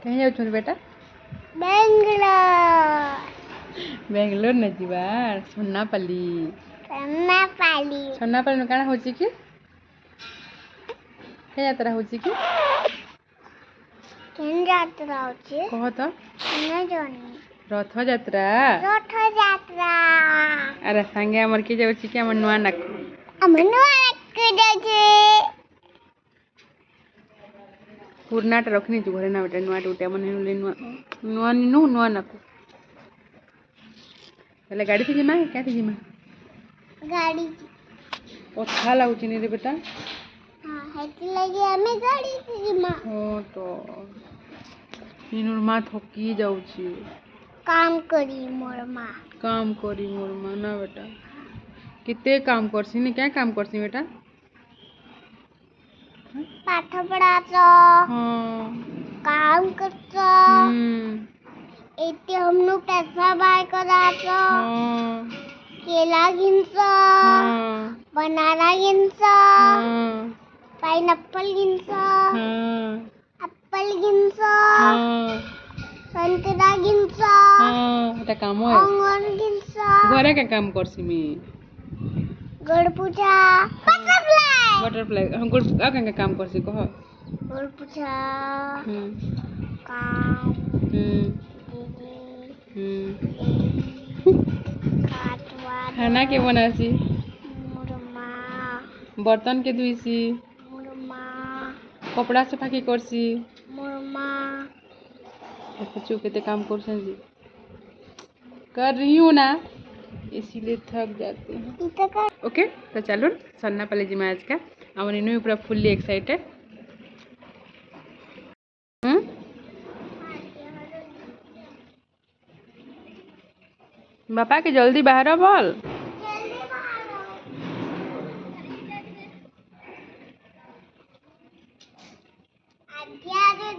कहीं जाऊँ बेटा बेंगलोर बेंगलोर न जीवा सोनापल्ली सोनापल्ली सोनापल्ली में काଣା होची कि के यात्रा होची कि केन यात्रा होची कह तो न जानी रथ यात्रा रथ यात्रा अरे संगे हमर के जाउची कि हमर नुआ नाक अमनो के जाचे पुरनाटा रखनी तू घरे ना बेटा नुआ टूटे मन ले नुआ नुआ नु नुआ नाक पहले गाड़ी से जिमा क्या थी जिमा गाड़ी अच्छा लाଗୁची नहीं रे बेटा हां हेती लगे हमें गाड़ी से जिमा हो तो इनुर माँ थकी जाउची काम करी मोर माँ ना बेटा कितने काम करसी ने क्या काम करसी बेटा पाठ पढ़ाचो हाँ काम करचो एते हमनु पैसा बाय कराचो हाँ केला गिनचो हाँ बनाना गिनचो हाँ पाइनएप्पल गिनचो हाँ एप्पल गिनचो हाँ संतरा गिनचो हाँ एटा काम है अंगूर गिनचो घरे क्या काम करसी मी गड़ पूजा बटरफ्लाई हम गुड आ क्या काम करसी कह गड़ पूजा हम्म काम काटवा खाना के बनासी मुरमा बर्तन के धुईसी मुरमा कपड़ा सफा के करसी मुरमा बच्चों केते काम करसन जी कर रही हूँ ना इसीलिए थक जाते हैं इतका ओके तो चलो सोनापल्ली जी में आज का हम इन्हों पूरा फुल्ली एक्साइटेड बापा के जल्दी बाहर बोल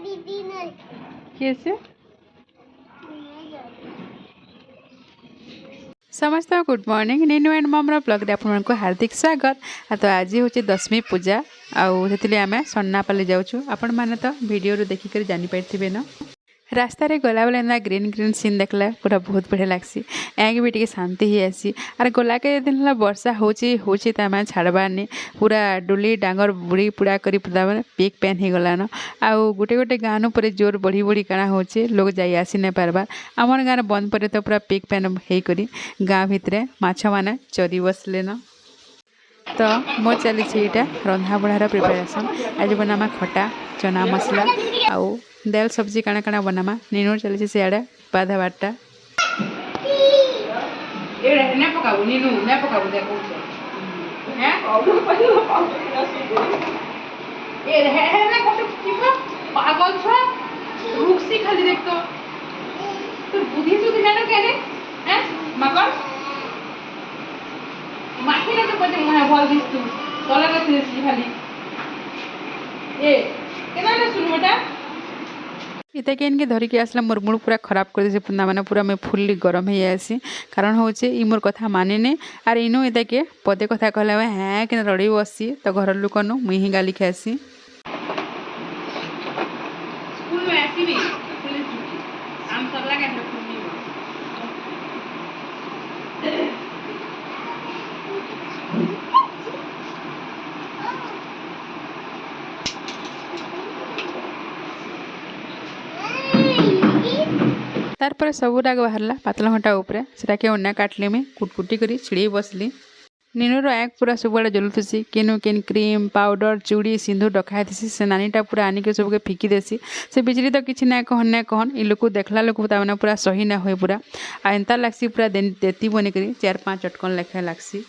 दीदी ने कैसे समस्त गुड मॉर्निंग नीनू एंड मम्र ब्लॉग आपको हार्दिक स्वागत तो आज हूँ दशमी पूजा आते आम सोनापल्ली जाऊँ आपण मैंने तो वीडियो देखिक जानीपारे न रास्ता रे गला बेले एंदा ग्रीन ग्रीन सीन देखला पूरा बहुत बढ़िया लागसी एंगे भी टिके शांति ही आसी आर गला के दिन वर्षा होची तामे छाड़बारनी पूरा डुली डांगर बुड़ी पुड़ा करी पूरा पिक पेन ही गलान आउ गोटे गोटे गाँव पर जोर बढ़ी बढ़ी काना होचे लोग जाई आसी नहीं पारबार आमर गाँव बंद पर तो पूरा पिक पेन हो करी गाँव भितर माछ मैंने चरी बसले न तो मोर चली रंधा बढ़ार प्रिपेरेसन आज बनामा खटा चना मसला आउ दाल सब्जी काना काना बनामा नीनू चली सियाड़े बाधा बाटा खाली देख तो बुद्धि सुधी जानो क्या रे हैं मकर माखी ना तो पते मुहा बोल दिस तू तोला का थी खाली ए केना ना सुन बेटा इतना के इनके धरिकी आसला मोर मुड़ पूरा खराब कर दे पुना मैंने पूरा मैं फुल्ली गरम हो आसी कारण हूँ ई मोर कथा माने आर इनू इता के पदे कथा कहला हाँ कि रड़ी बसी तो घर लोकनु मुई ही गाली खासी स्कूल में आसीबी आम सरला के तारपर सब राग बाहरला पातला घंटा उपरे सेटा के अन्ना काटली में कुटकुटी करी छिड़ी बसली नीनूर आँख पूरा सबुआड़े जलुथुसी केनु केन क्रीम पाउडर चूड़ी सिंदूर रखा थी से नानीटा पूरा आनिके सबके फिकी देसी से बिजली तो किसी ना कहन इ लोग देखला लोग ताने पूरा सही ना हुए पूरा आ एंता लागसी पूरा देती बनी करी 4-5 चटकन लेखा लागसी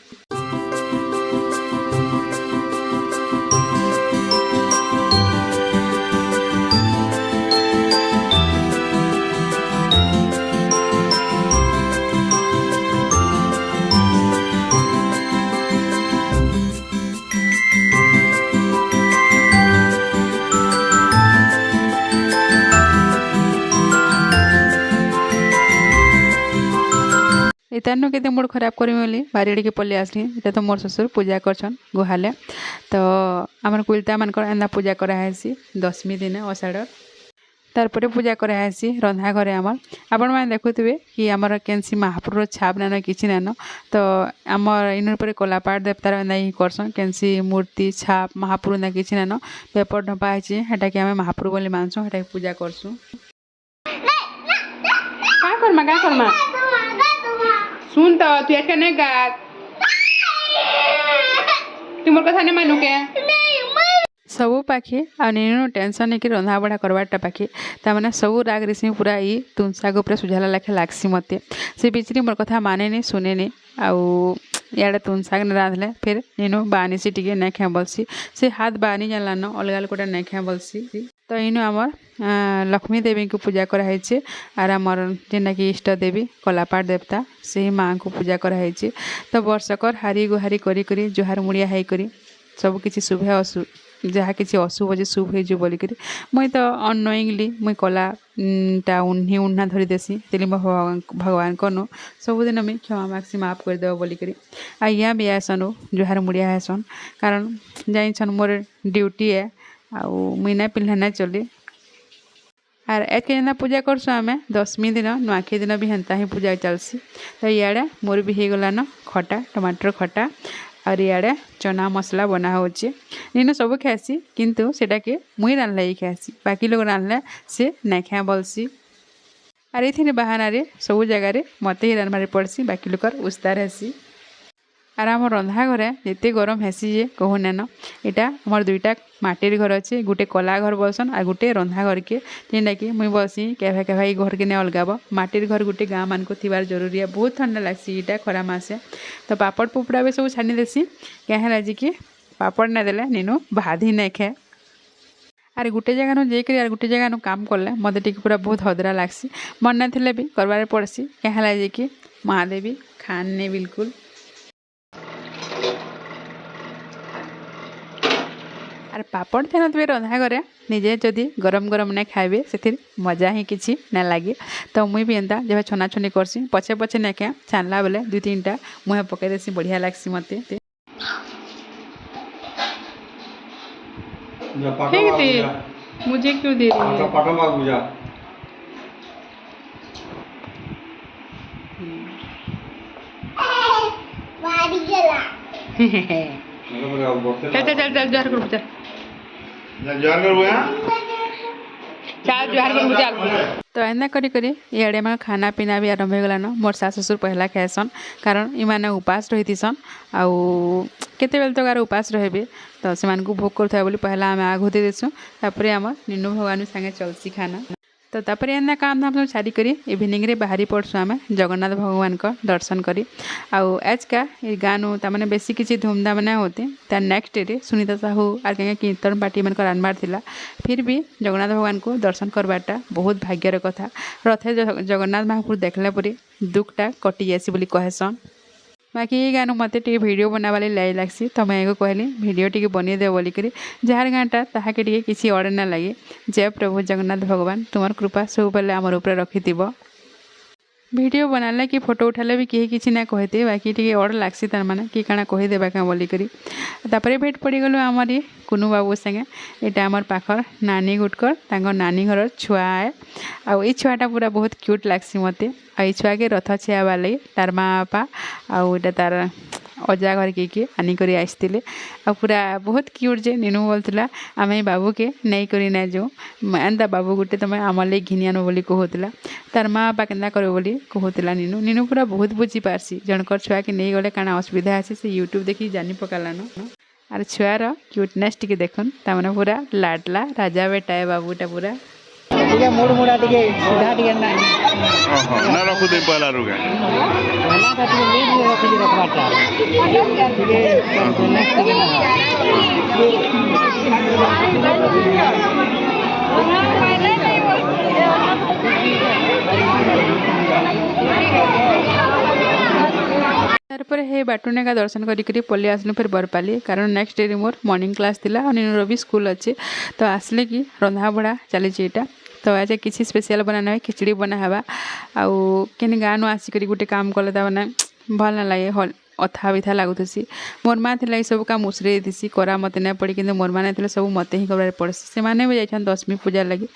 इतानु के मूड खराब करी बोली बारी के पलि आसली इटा तो मोर ससुर पूजा करछन गुहाले तो आमर कुलता मान एंदा पूजा करासी दशमी दिन अषाढ़ तारपरे पूजा करासी रंधा घरे आमर आपण मैंने देखुवे कि आमर केनसी महाप्रभुर छाप नान किसी नान तो आमर इन कलापाट देवतार नहीं करसन केनसी मूर्ति छाप महाप्रभु ना किसी नान पेपर ढपा है कि आम महाप्रभु बोली मानसुँ हेटा पूजा करसुँ क्या करमा सुन तो तू एक नहीं गा तुम कथा नहीं मानू के सबू पाखे आनु टेंशन नहीं कि रंधा बढ़ा करवाटा पाखे ताने सबू राग ऋषि पूरा ई तुन शाग पूरा सुझाला लाखे लागसी मत से बीचरी मोर कथा माने नहीं सुने नहीं आउ इे तुन शाग नहीं रांधले फिर नीनु बानी सी टी नहीं खाए बोलसी से हाथ बानी जान अलग अलग गोटे नहीं खाए बोलसी तो इनु आमर लक्ष्मी देवी को पूजा कराई आर आमर जेनटा कि इष्ट देवी कलापाट देवता से माँ को पूजा कराई तो वर्षकर हारी गुहारी करी जुहार मुड़िया है सब किसी शुभ असु जहाँ किसी अशुभ जे शुभ हो बोलिक मुई तो अनोइंगली मुई कला टा उन्ही उन्ना धरी देसी तेली भगवान कनु सबुदिन मुई क्षमा मागसी माफ करदेव बोलिक आज्ञा भी आसन जुहार मुड़िया आसन कारण जाइन मोर ड्यूटी है आउ मुई ना पिल्ला ना चली आर एत के जेना पूजा करसु आमे 10वीं दिन नुआखी दिन भी हेन्ता ही पूजा चलसी तो इे मोर भी हो गलान खटा टमाटर खटा और इे चना मसला बना होचे नीनु सब खासी किंतु सेटा के मुई रांधले ही खासी बाकी लोग रांधले से नहीं खाए बोलसी आर ये बाहाना सब जगार मत ही रांधबार पड़सी बाकी लोग उस्तार हेसी आर आम रंधा घरे जिते गरम हेसी जे कहू नान यहाँ आमर दुईटा माटिर घर अच्छे गोटे कला घर बसन आ गोटे रंधा घर के जेनटा कि मुई बसी केभे केभे घर के नहीं अलगाब माटिर घर गोटे गाँ मान को थी जरूरी है बहुत ठंडा लगसी यहाँ खरा मासे तो पापड़ पुपड़ा भी सब छानी देसी क्या है कि पापड़ नहीं देले नीनु भात ही नहीं खाए आर गोटे जगह जाकर आर गोटे जगह काम कले मत टी पूरा बहुत हदरा लगसी मन ना भी करवार पड़सी क्या है कि महादेवी खान ने बिल्कुल आर पापड़ थे नी रंधा घरे निजे जदि गरम गरम नहीं खाइबे से मजा ही किसी ना लगे तो मुई भी एंता जब छनाछनी करसी पछे पछे नहीं खाए छानला बेले 2-3टा मुहे पकई देसी बढ़िया लगसी मत मुझे क्यों दे रही है चल चल चल चल जोहार कर चल जोहार कर चल जोहार कर चल तो एना करी करी इे में खाना पीना भी आरंभ हो गलान मोर सास ससुर पहला खाएसन कारण इमाने उपास रहीथीसन आउ केते बेल तो उपास रहे तो से भोग करुवा बोली पहला आम आगुती देसुँ तापर आम नीनु भगवान संगे चलसी खाना तो तापर एना काम धाम सब छाड़ी करी इवनिंग रे बाहरी पड़सु आम जगन्नाथ भगवान को दर्शन करी आउ आज का ये गानु तामाने बेसी किसी धूमधाम ना होते तार नेक्स्ट डे सुनीता साहू आर क्या कीर्तन पार्टी मन आनबार थिला फिर भी जगन्नाथ भगवान को दर्शन करवाटा बहुत भाग्यर कथा रथे जगन्नाथ महाप्रभु देखला परी दुखटा कटि जासी बोली कहसन बाकी ये गानु मत वीडियो बनावाले लाई लगसी तो मैं एगो कहली वीडियो टी बनी दे बोलिक जार गाँटा ताके टी किसी अड़ ना लगे जय प्रभु जगन्नाथ भगवान तुम कृपा सब बेले आमर ऊपर रखी वीडियो बनाले कि फोटो उठाले भी कहीं किसी ना कहते बाकी टी अड़ लगसी तार माने कि काना कहीदेवा क्या बोलिक भेट पड़गलु आमर कुनु बाबू संगे यहाँ आमर पाखर नानी गुटकर तांकर नानी घर छुआ है आउ ये छुआटा पूरा बहुत क्यूट लगसी मत आई छुआ के रथ छेयाबार लगे तार माँ बापा आउ इटा तार अजा घर किए आनिक आसते आ पूरा बहुत क्यूट जे नीनू बोलता आम बाबू के नहीं करी ना जो एंता बाबू गोटे तुम आम लगे घिनी आनु बोली कहूला तार माँ बापा केन्ता कर बोली कहूला नीनू नीनू पूरा बहुत बुझी पारसी जनकर छुआ के नहीं गले काना असुविधा अच्छे से यूट्यूब देखी जानी पकालान आर छुआर क्यूटनेस टी देखुन ताने पूरा लाडला राजा बेटा है बाबूटा पूरा टिके मुड़ मुड़ा टिके सीधा टिके ना ना रखु दे पहला रुके पहला का टिके लेट में रखि रखबाटा टिके नेक्स्ट टिके तारपर हे बाटुने का दर्शन करी पलि आसलु फिर बरपाली कारण next day more morning class थिला और नीनुर भी स्कूल अच्छे तो आसले कि रंधा बड़ा चली यहाँ तो आज किसी स्पेशल बनाना है खिचड़ी बनावा आउ कि गाँव आसिक गोटे काम कले मैंने भल ना लगे हल अथा बिथा लगुसी मोर माँ थी सब काम मुसरे थी करा मत नहीं पड़ी कि मोर माने सब मत ही करार पड़सी से भी जाइछन 10वीं पूजा लगे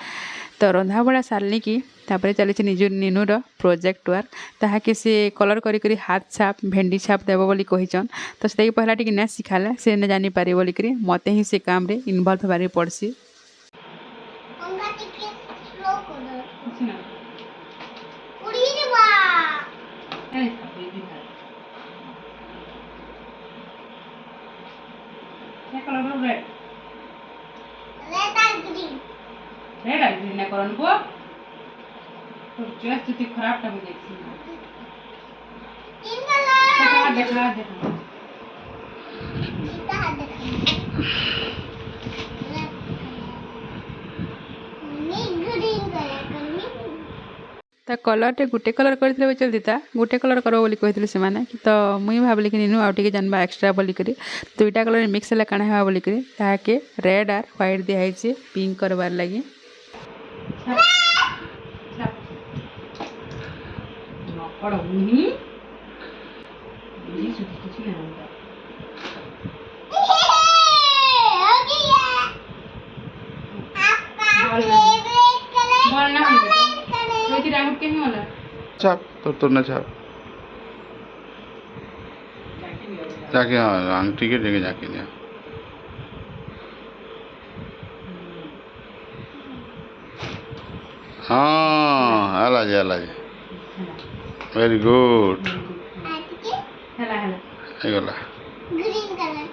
तो रंधा बड़ा सारली कि तापर चली निजु निनुर प्रोजेक्ट वर्क ताकि सी कलर करी हाथ छाप भेंडी छाप देव बोली कहीचन तो से पहला टी ना सिखाला से न जानी पारे बोलिक मते ही से काम रे इन्वॉल्व होबारे पड़सी अंगा टिके स्लो करो उड़ी रे बा क्या कलर रेड रेड और ग्रीन रेड और ग्रीन ना करन को तो चॉइस तो खराब टा मुझे तीन कलर देखा इसका हाथ देखो ग्रीन कलर करनी ता कलर टे गुटे कलर करथिले चलती ता गुटे कलर करो बोली कहिथिले से माने कि तो मुई भाबली कि निनु आउटी के जानबा एक्स्ट्रा बोली करी दुईटा कलर मिक्स हला काना हेबा बोली करी ताके रेड और व्हाइट दिया है पिंक करबार लागि पड़ो नहीं ये सुधी कुछ नहीं होता हो गया आपका फेवरेट कलर बोलना है तो राउंड के नहीं होला छाप तो ना छाप जाके हाँ आंटी के लेके जाके लिया हाँ अलाज वेरी गुड हला एगोला green colour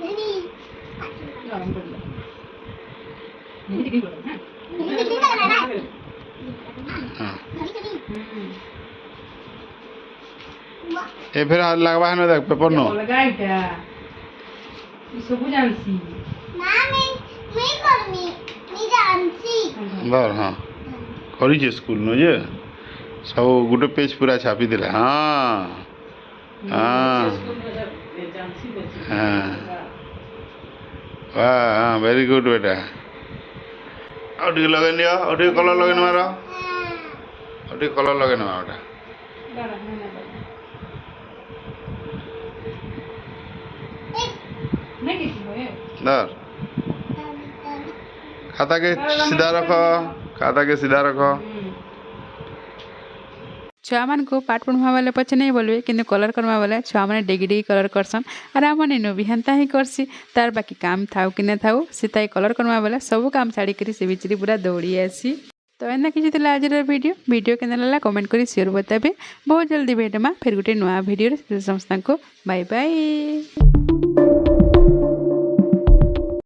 green green colour ना हाँ वाह ए फिर लगवा है ना देख पेपर नो लगाइटा ई सब जानसी ना मैं करनी मैं जानसी बर हाँ करी स्कूल नो जे सब गोटे पेज पूरा छापी दिले हाँ हाँ हाँ वाह हाँ वेरी गुड बेटा और टी लगन दिया और टी कलर लगन मारो और टी कलर लगन मारो बेटा नहीं किसी होए दर खाता के सीधा रखो खाता के सीधा रखो छुआ मान को पाठ पढ़वा वाले पछे नहीं बोलबे किंतु कलर करवा वाले छुआ माने डेगी कलर करसन और आम निनु भी हेन्ता ही करसी तार बाकी काम थाउ कि न थाउ सीताई कलर करवा वाले सब काम छाड़ी करी से बिचरी पूरा दौड़ी आसी तो एना किसी आज वीडियो के नाला कमेंट करी शेयर बताबे बहुत जल्दी भेटमा फिर गोटे नुआ वीडियो समस्त को बाय बाय।